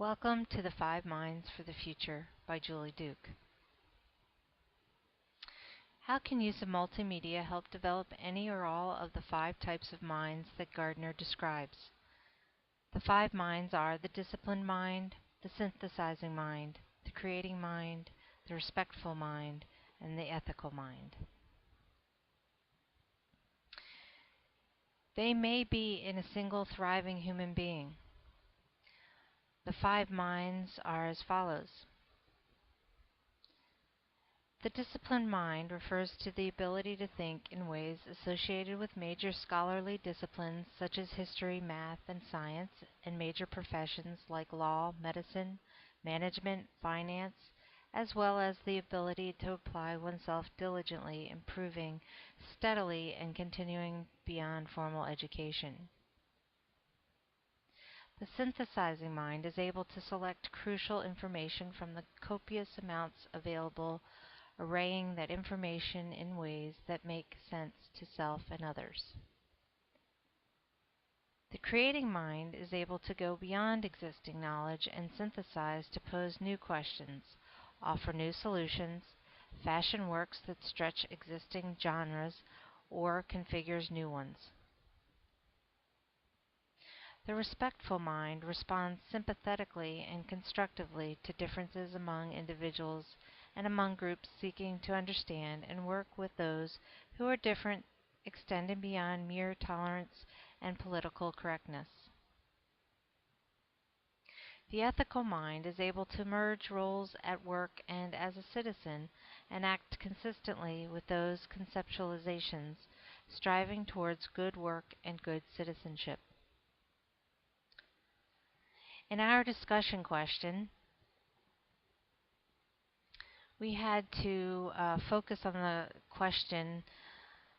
Welcome to the 5 Minds for the Future by Julie Duke. How can use of multimedia help develop any or all of the 5 types of minds that Gardner describes? The 5 minds are the disciplined mind, the synthesizing mind, the creating mind, the respectful mind, and the ethical mind. They may be in a single thriving human being. The 5 minds are as follows. The disciplined mind refers to the ability to think in ways associated with major scholarly disciplines such as history, math, and science, and major professions like law, medicine, management, finance, as well as the ability to apply oneself diligently, improving steadily, and continuing beyond formal education. The synthesizing mind is able to select crucial information from the copious amounts available, arraying that information in ways that make sense to self and others. The creating mind is able to go beyond existing knowledge and synthesize to pose new questions, offer new solutions, fashion works that stretch existing genres, or configures new ones. The respectful mind responds sympathetically and constructively to differences among individuals and among groups seeking to understand and work with those who are different, extending beyond mere tolerance and political correctness. The ethical mind is able to merge roles at work and as a citizen and act consistently with those conceptualizations, striving towards good work and good citizenship. In our discussion question, we had to focus on the question,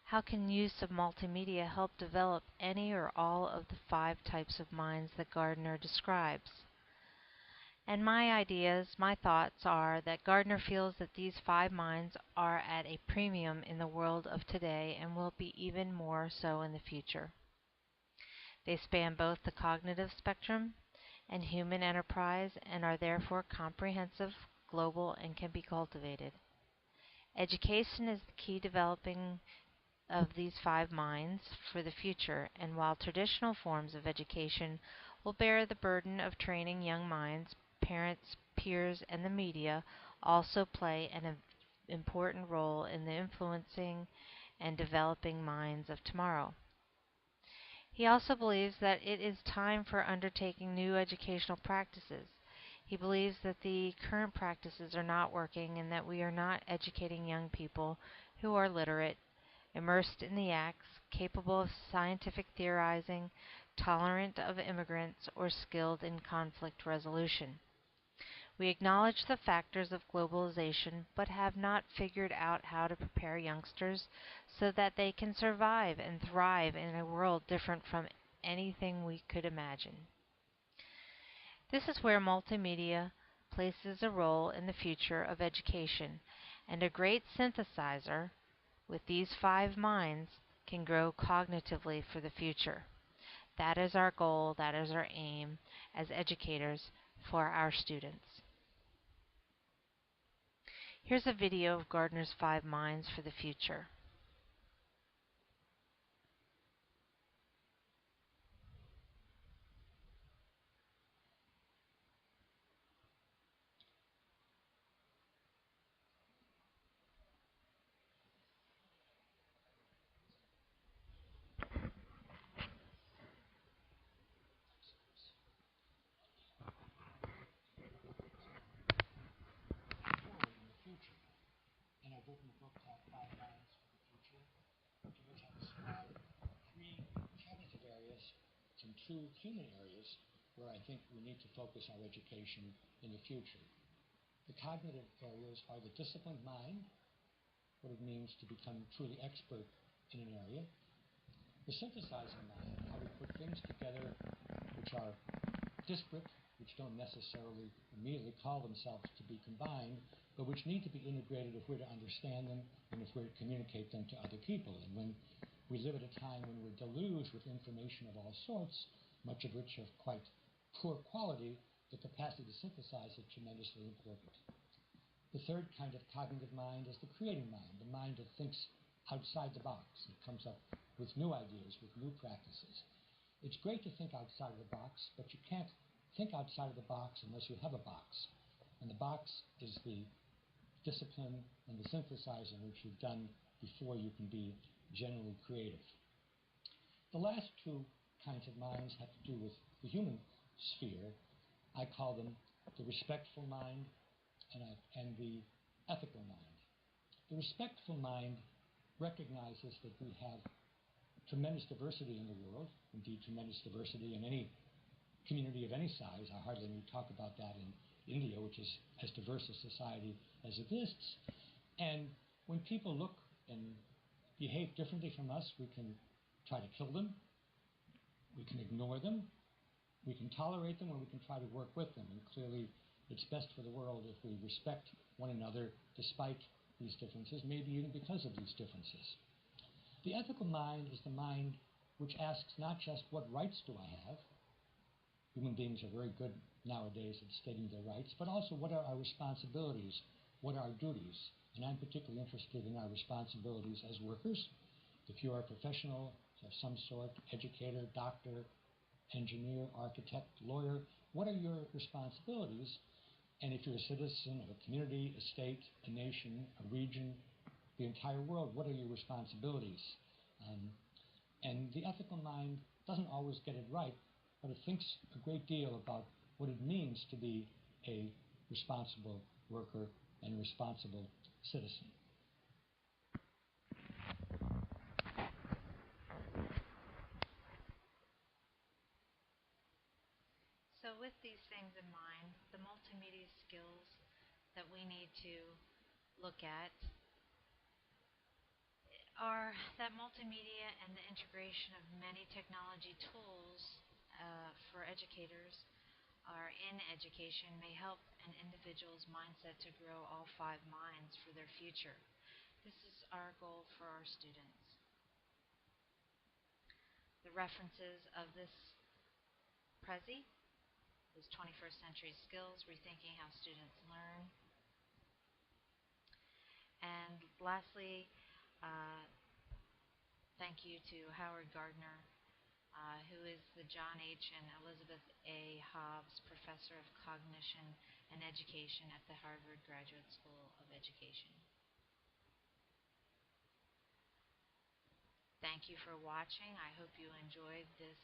how can use of multimedia help develop any or all of the 5 types of minds that Gardner describes? And my thoughts are that Gardner feels that these 5 minds are at a premium in the world of today and will be even more so in the future. They span both the cognitive spectrum and human enterprise and are therefore comprehensive, global, and can be cultivated. Education is the key developing of these 5 minds for the future, and while traditional forms of education will bear the burden of training young minds, parents, peers, and the media also play an important role in the influencing and developing minds of tomorrow. He also believes that it is time for undertaking new educational practices. He believes that the current practices are not working and that we are not educating young people who are literate, immersed in the acts, capable of scientific theorizing, tolerant of immigrants, or skilled in conflict resolution. We acknowledge the factors of globalization, but have not figured out how to prepare youngsters so that they can survive and thrive in a world different from anything we could imagine. This is where multimedia plays a role in the future of education, and a great synthesizer with these 5 minds can grow cognitively for the future. That is our goal, that is our aim as educators for our students. Here's a video of Gardner's 5 minds for the future. And I've written a book called 5 Minds for the Future, in which I describe 3 cognitive areas, some true human areas, where I think we need to focus our education in the future. The cognitive areas are the disciplined mind, what it means to become truly expert in an area, the synthesizing mind, how we put things together which are disparate, which don't necessarily immediately call themselves to be combined, but which need to be integrated if we're to understand them and if we're to communicate them to other people. And when we live at a time when we're deluged with information of all sorts, much of which of quite poor quality, the capacity to synthesize is tremendously important. The third kind of cognitive mind is the creating mind, the mind that thinks outside the box. It comes up with new ideas, with new practices. It's great to think outside of the box, but you can't think outside of the box unless you have a box. And the box is the discipline and the synthesizing which you've done before you can be generally creative. The last two kinds of minds have to do with the human sphere. I call them the respectful mind and the ethical mind. The respectful mind recognizes that we have tremendous diversity in the world, indeed tremendous diversity in any community of any size. I hardly need to talk about that in India, which is as diverse a society as exists. And when people look and behave differently from us, we can try to kill them, we can ignore them, we can tolerate them, or we can try to work with them. And clearly, it's best for the world if we respect one another despite these differences, maybe even because of these differences. The ethical mind is the mind which asks not just what rights do I have. Human beings are very good nowadays at stating their rights, but also what are our responsibilities, what are our duties. And I'm particularly interested in our responsibilities as workers. If you are a professional of some sort, educator, doctor, engineer, architect, lawyer, what are your responsibilities? And if you're a citizen of a community, a state, a nation, a region, the entire world, what are your responsibilities? And the ethical mind doesn't always get it right, but it thinks a great deal about what it means to be a responsible worker and a responsible citizen. So with these things in mind, the multimedia skills that we need to look at are that multimedia and the integration of many technology tools for educators are in education may help an individual's mindset to grow all five minds for their future. This is our goal for our students. The references of this Prezi is 21st Century Skills, Rethinking How Students Learn. And lastly, thank you to Howard Gardner, who is the John H. and Elizabeth A. Hobbs Professor of Cognition and Education at the Harvard Graduate School of Education. Thank you for watching. I hope you enjoyed this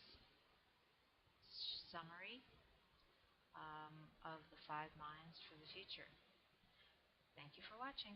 summary of the five minds for the future. Thank you for watching.